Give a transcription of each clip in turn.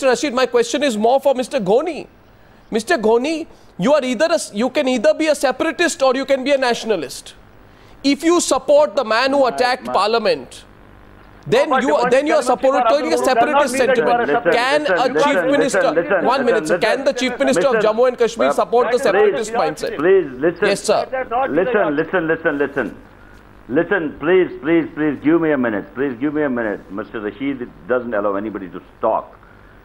Mr. Rashid, my question is more for Mr. Ghoni. Mr. Ghoni, you can either be a separatist or you can be a nationalist. If you support the man who attacked Parliament, then you are supporting a separatist sentiment. Can a chief minister, 1 minute, sir, can the chief minister of Jammu and Kashmir support the separatist mindset? Please listen. Yes, sir. Listen, please give me a minute. Please give me a minute. Mr. Rashid doesn't allow anybody to talk.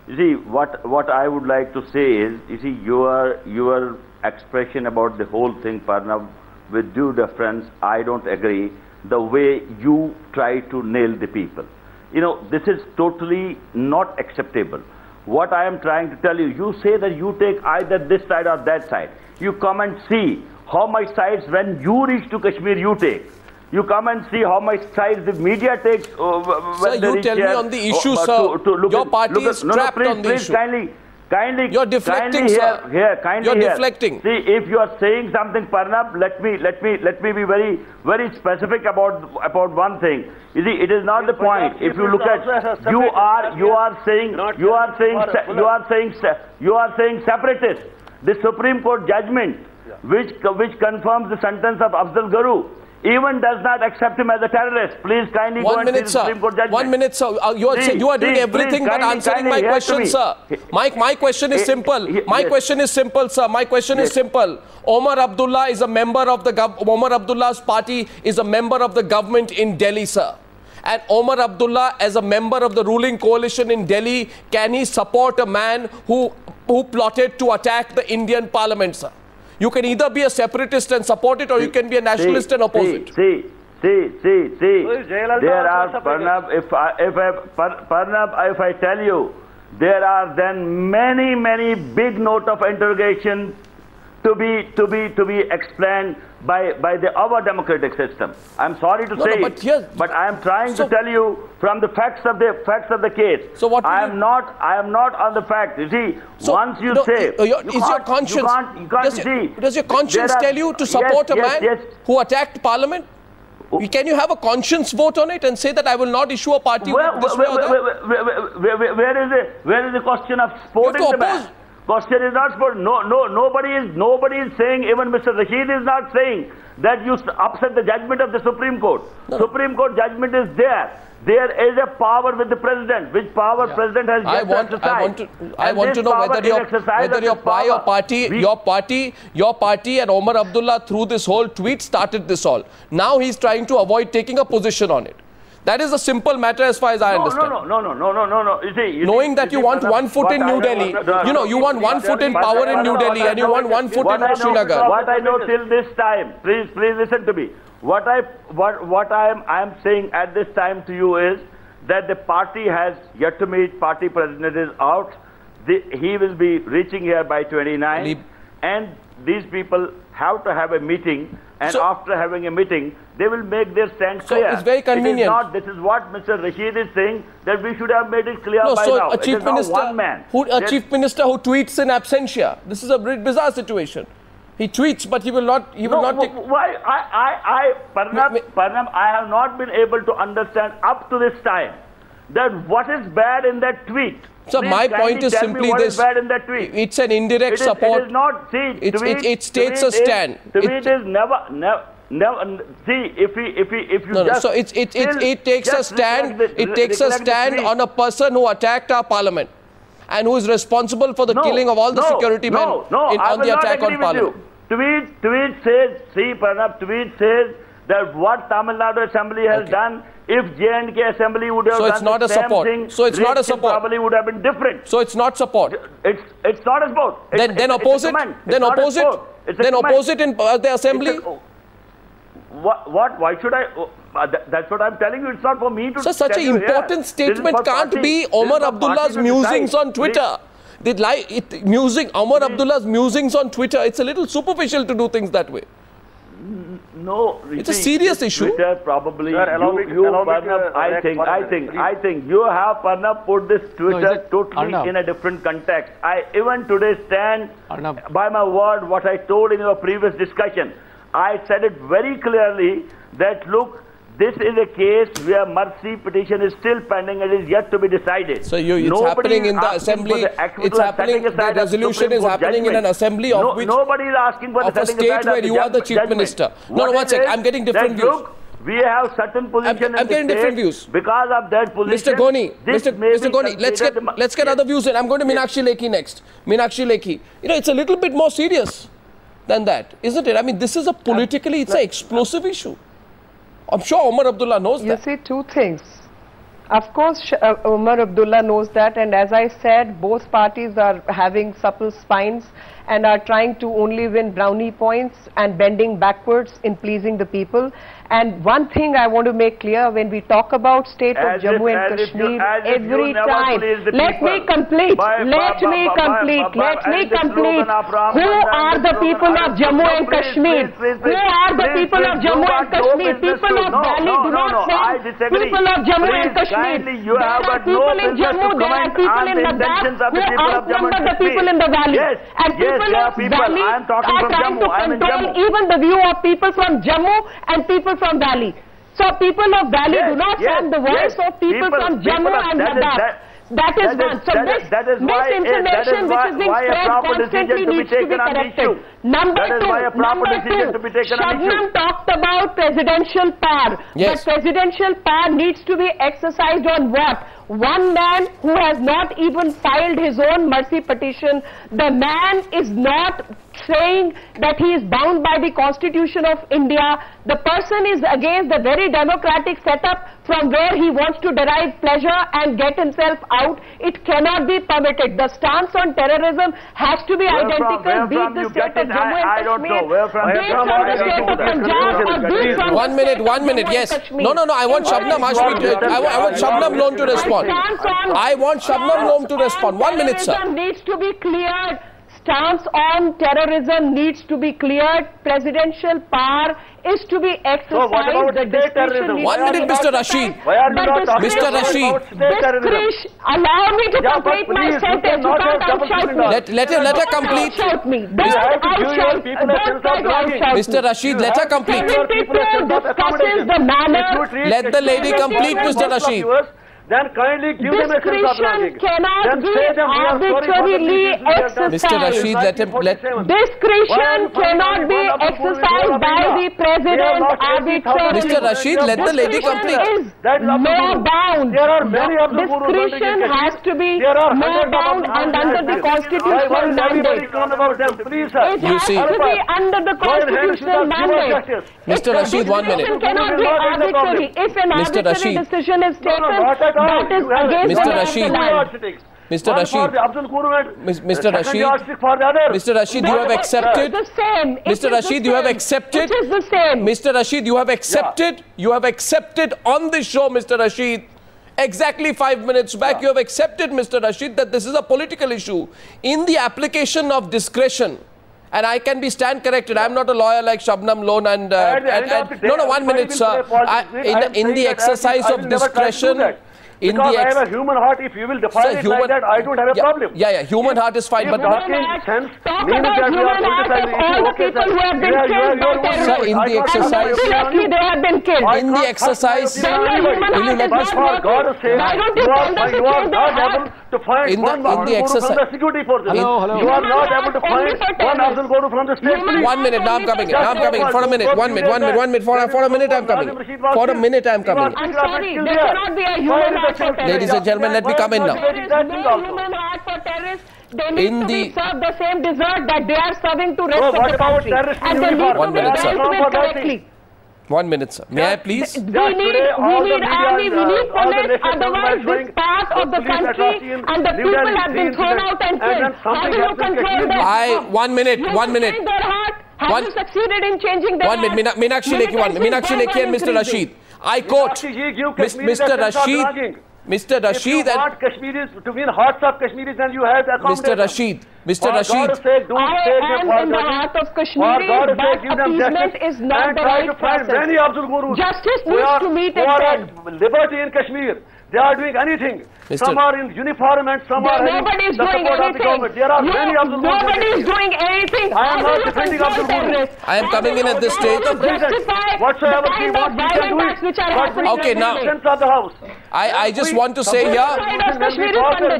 You see, what I would like to say is, you see, your expression about the whole thing, Parnab, with due deference, I don't agree. The way you try to nail the people. You know, this is totally not acceptable. What I am trying to tell you, you say that you take either this side or that side. You come and see how much sides when you reach to Kashmir you take. You come and see how much sides the media takes. Sir, you tell me on the issue, sir. Your party is trapped on the issue. Kindly, you're deflecting, sir. You're deflecting. See, if you are saying something, Parnab, let me be very specific about one thing. You see, it is not the point. If you look at, you are saying separatist. The Supreme Court judgment, which confirms the sentence of Afzal Guru, even does not accept him as a terrorist. Please kindly go and see the Supreme Court judgment. 1 minute, sir. You are doing everything but answering my question, sir. My question is simple. My question is simple, sir. My question is simple. Omar Abdullah is a member of the Omar Abdullah's party is a member of the government in Delhi, sir. And Omar Abdullah, as a member of the ruling coalition in Delhi, can he support a man who plotted to attack the Indian Parliament, sir? You can either be a separatist and support it, or you can be a nationalist and oppose it. See. There are, Parnab, if I tell you, there are then many big note of interrogation to be explained by our democratic system. I'm sorry to say, but I am trying to tell you from the facts of the case. So what? I am not on the fact. You see, once you say, does your conscience tell you to support a man who attacked Parliament? Can you have a conscience vote on it and say that I will not issue a party this way or that? Where is the question of supporting the man? Question is not sport. Nobody is saying, even Mr. Rashid is not saying that you upset the judgment of the Supreme Court. Supreme Court judgment is there. There is a power with the president, which power president has yet to exercise. I want to know whether your party and Omar Abdullah through this whole tweet started this all. Now he's trying to avoid taking a position on it. That is a simple matter as far as I understand. No. You see, knowing that you want 1 foot in New Delhi, you want 1 foot in power in New Delhi and you want 1 foot in Srinagar. What I know till this time, please listen to me. What I am saying at this time to you is that the party has yet to meet. Party president is out. He will be reaching here by 29, and these people have to have a meeting. And after having a meeting, they will make their stand clear. So it's very convenient. This is what Mr. Rashid is saying, that we should have made it clear by now. A chief minister who tweets in absentia. This is a very bizarre situation. He tweets, but he will not take. Why? Parnab, I have not been able to understand up to this time that what is bad in that tweet. So my point is simply this: it's an indirect support. It is not. See, it states a stand. Tweet is never. See, if you just. So it takes a stand. It takes a stand on a person who attacked our parliament and who is responsible for the killing of all the security men on the attack on parliament. Tweet says. See, Parnab. Tweet says that what Tamil Nadu Assembly has done. If J&K Assembly would have done the same thing, so it's not a support. Probably would have been different. So it's not support. It's not a support. Then oppose it. Then oppose it. Then oppose it in the assembly. What? Why should I? That's what I'm telling you. It's not for me to. So such an important statement can't be Omar Abdullah's musings on Twitter. Omar Abdullah's musings on Twitter. It's a little superficial to do things that way. No, it's a serious issue. Twitter probably. Parnab, I think you have Parnab put this Twitter totally in a different context. I even today stand by my word. What I told in your previous discussion, I said it very clearly that look, this is a case where mercy petition is still pending and is yet to be decided. So it's happening in the assembly. It's happening. The resolution is happening in an assembly of which nobody is asking for the setting aside state where you are the chief minister. No, one sec. I'm getting different views. Look, we have certain position. I'm getting different views because of that position. Mr. Ghoni, Mr. Ghoni, let's get other views in. I'm going to Meenakshi Lekhi next. Meenakshi Lekhi, it's a little bit more serious than that, isn't it? I mean, this is a politically, it's an explosive issue. I'm sure Omar Abdullah knows that. You see, two things. Of course, Omar Abdullah knows that, and as I said, both parties are having supple spines and are trying to only win brownie points and bending backwards in pleasing the people. And one thing I want to make clear, when we talk about state of Jammu and Kashmir, every time, let me complete. Who are the people of Jammu and Kashmir? Who are the people of Jammu and Kashmir? People of Delhi do not say people of Jammu and Kashmir. There are people in Jammu, there are people in Ladakh who outnumber the people in the valley. And people of Delhi are trying to control even the view of people from Jammu and people from Delhi. So people of Delhi do not form the voice of people from Jammu and Ladakh. That is one. So misinformation which is being spread constantly needs to be corrected. Number two, Shabnam talked about presidential power. But presidential power needs to be exercised on what? One man who has not even filed his own mercy petition. The man is not saying that he is bound by the Constitution of India. The person is against the very democratic setup from where he wants to derive pleasure and get himself out. It cannot be permitted. The stance on terrorism has to be identical, be it the state of Jammu and Kashmir, be it from the state of Punjab, or be it from 1 minute, yes. No, I want Shabnam Hashmi. I want Shabnam Lone to respond. I want Shabnam Lone to respond. 1 minute, sir. Needs to be cleared. Stance on terrorism needs to be cleared. Presidential power is to be exercised. So what about state terrorism? 1 minute, Mr. Rashid. Mr. Rashid. Allow me to complete my sentence. You can't outshout me. Let her complete. Mr. Rashid, let her complete. Let the lady complete, Mr. Rashid. Then kindly give them a sense of logic. Cannot be arbitrarily exercised. Mr. Rashid, Discretion cannot be exercised by the president arbitrarily. Mr. Rashid, let the lady complete. No bound. There are many of the discretion has to be no bound and under the constitutional mandate. Please, sir. It has to be under the constitutional mandate. Mr. Rashid, 1 minute. It cannot be arbitrary. If an arbitrary decision is taken, that is against Mr. Rashid. Mr. Rashid, Mr. Rashid, Mr. Rashid, you have accepted. Mr. Rashid, you have accepted. It is the same. Mr. Rashid, you have accepted. You have accepted on this show, Mr. Rashid. Exactly 5 minutes back, you have accepted, Mr. Rashid, that this is a political issue. In the application of discretion, and I can be stand corrected. I'm not a lawyer like Shabnam Lone and no, 1 minute, sir. In the exercise of discretion. Because I have a human heart. If you will define it like that, I don't have a problem. Yeah, human heart is fine. But talking sense means that we are criticizing the issue. Okay, people who have been killed by terrorists. In the exercise, they have been killed. In the exercise, will you let me speak? God says you are not able to find one Afghan from the security forces. You are not able to find one Afghan from the state police. 1 minute, now I'm coming. For a minute. For a minute, I'm coming. For a minute, I'm coming. I'm sorry, there cannot be a human heart. Ladies and gentlemen, let me come in now. There is no human heart for terrorists. They need to be served the same dessert that they are serving to rest of the country. And they need to be dealt with correctly. 1 minute, sir. May I please? We need army, we need police, otherwise this part of the country and the people have been thrown out and killed. How do you control them? 1 minute. Have you succeeded in changing their heart? 1 minute. Meenakshi Lekhi and Mr. Rashid. I quote, Mr. Rashid, if you want Kashmiris to win hearts of Kashmiris, then you have the Mr. Rashid, Mr. Rashid, I am in the heart of Kashmiri, but appeasement is not the right process. Many Abdul Gurus Justice needs to meet its end. Liberty in Kashmir. They are doing anything. Some are in uniform and some are nobody is the doing support of the government. There are many Abdul Gurus. Nobody is doing anything. I am not defending Abdul Gurus. I am coming in at this stage. Whatsoever we want, we can do it. Okay, now, of the house. I just want to say here.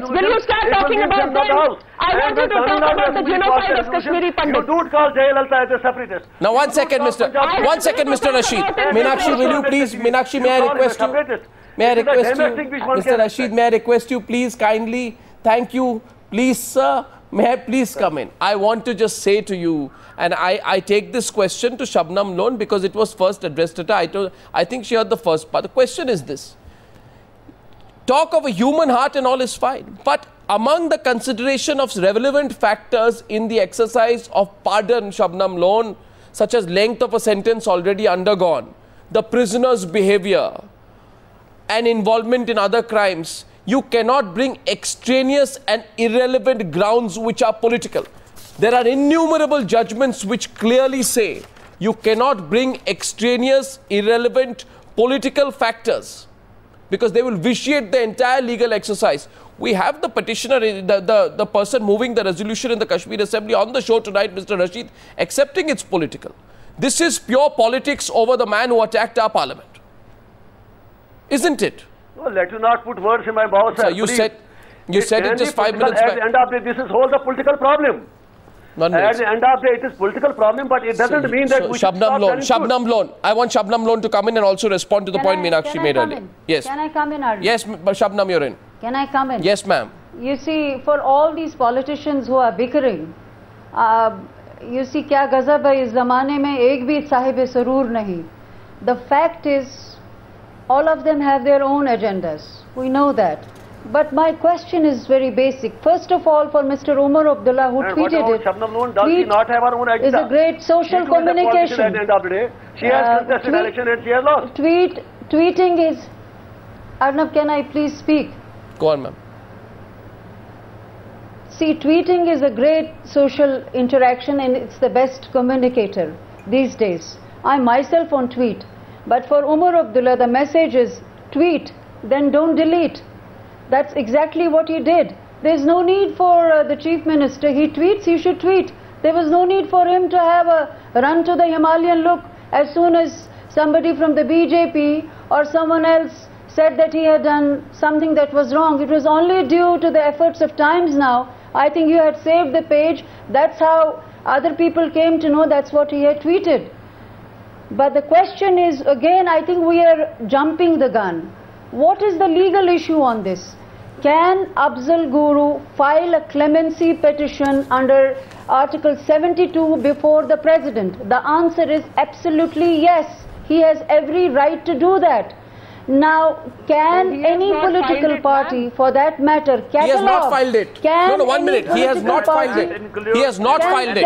Will you start talking about them? I want you to talk about the genocide of Kashmiri Pandits. You don't call Jayalalitha as a separatist. Now, one second, Mr. Rashid. Meenakshi, will you please, Meenakshi, may I request you? May I request you, Mr. Rashid, may I request you, please, kindly, thank you, please, sir, may I please come in? I want to just say to you, and I take this question to Shabnam Lone because it was first addressed to her. I think she heard the first part. The question is this. Talk of a human heart and all is fine, but among the consideration of relevant factors in the exercise of pardon, Shabnam Lone, such as length of a sentence already undergone, the prisoner's behavior, and involvement in other crimes, you cannot bring extraneous and irrelevant grounds which are political. There are innumerable judgments which clearly say you cannot bring extraneous, irrelevant political factors because they will vitiate the entire legal exercise. We have the petitioner, the person moving the resolution in the Kashmir Assembly on the show tonight, Mr. Rashid, accepting it's political. This is pure politics over the man who attacked our parliament. Isn't it? Well, let you not put words in my mouth, sir. So you said it just 5 minutes back. At the end of the day, this is whole the political problem. At the end of the day, it is political problem, but it doesn't mean that we should Shabnam Lone. I want Shabnam Lone to come in and also respond to the point Meenakshi made earlier. Yes. Can I come in, Arvind? Yes, Shabnam, you're in. Can I come in? Yes, ma'am. You see, for all these politicians who are bickering, you see, kya gazab hai is zamane mein ek bhi sahib sarur nahi. The fact is, all of them have their own agendas. We know that. But my question is very basic. First of all, for Mr. Umar Abdullah, who tweeted it, does he not have her own agenda? Is a great social communication. At the end of the day, she has contested election and she has lost. Tweeting is... Arnab, can I please speak? Go on, ma'am. See, tweeting is a great social interaction and it's the best communicator these days. I myself won't tweet. But for Umar Abdullah, the message is tweet, then don't delete. That's exactly what he did. There's no need for the Chief Minister. He tweets, he should tweet. There was no need for him to have a run to the Himalayan look as soon as somebody from the BJP or someone else said that he had done something that was wrong. It was only due to the efforts of Times Now. I think you had saved the page. That's how other people came to know that's what he had tweeted. But the question is, again, I think we are jumping the gun. What is the legal issue on this? Can Afzal Guru file a clemency petition under Article 72 before the President? The answer is absolutely yes. He has every right to do that. Now, can any political party, for that matter, catalog... He has not filed it. No, 1 minute. He has not filed it. He has not filed it. I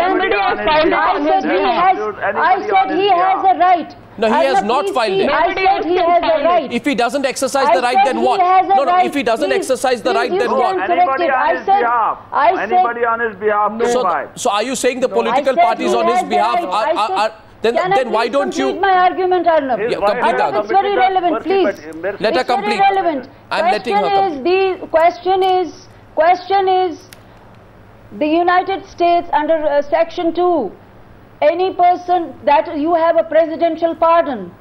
said he has a right. No, he has not filed it. I said he has a right. If he doesn't exercise the right, then what? No, if he doesn't exercise the right, then what? Anybody on his behalf. So are you saying the political parties on his behalf are... Then why don't you... my argument, Arnab? Yeah, complete argument. It's very relevant, please. Let her complete. I'm letting her complete. The question is, the United States under Section 2, any person that you have a presidential pardon,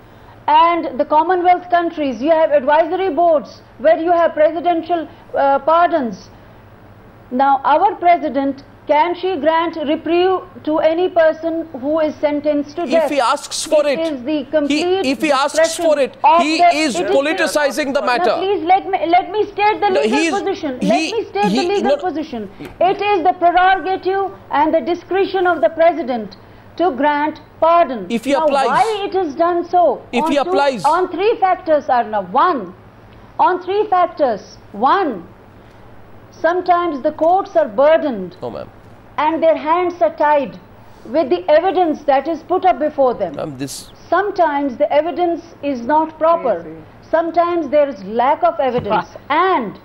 and the Commonwealth countries, you have advisory boards where you have presidential pardons. Now, our president, can she grant reprieve to any person who is sentenced to death? If he asks for it, if he asks for it, he is politicizing the matter. Now, please let me state the legal position. Let me state the legal position. It is the prerogative and the discretion of the president to grant pardon. If he now, applies, why it is done so? If he applies, on 3 factors, Arnab. On 3 factors. 1. Sometimes the courts are burdened and their hands are tied with the evidence that is put up before them. Sometimes the evidence is not proper. Sometimes there is lack of evidence. And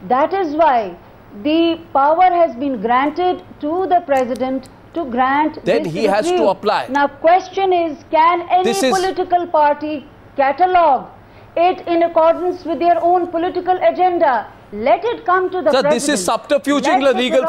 that is why the power has been granted to the President to grant then this he has review. to apply. Now question is, can any political party catalogue it in accordance with their own political agenda? Let it come to the President. This is subterfuging the legal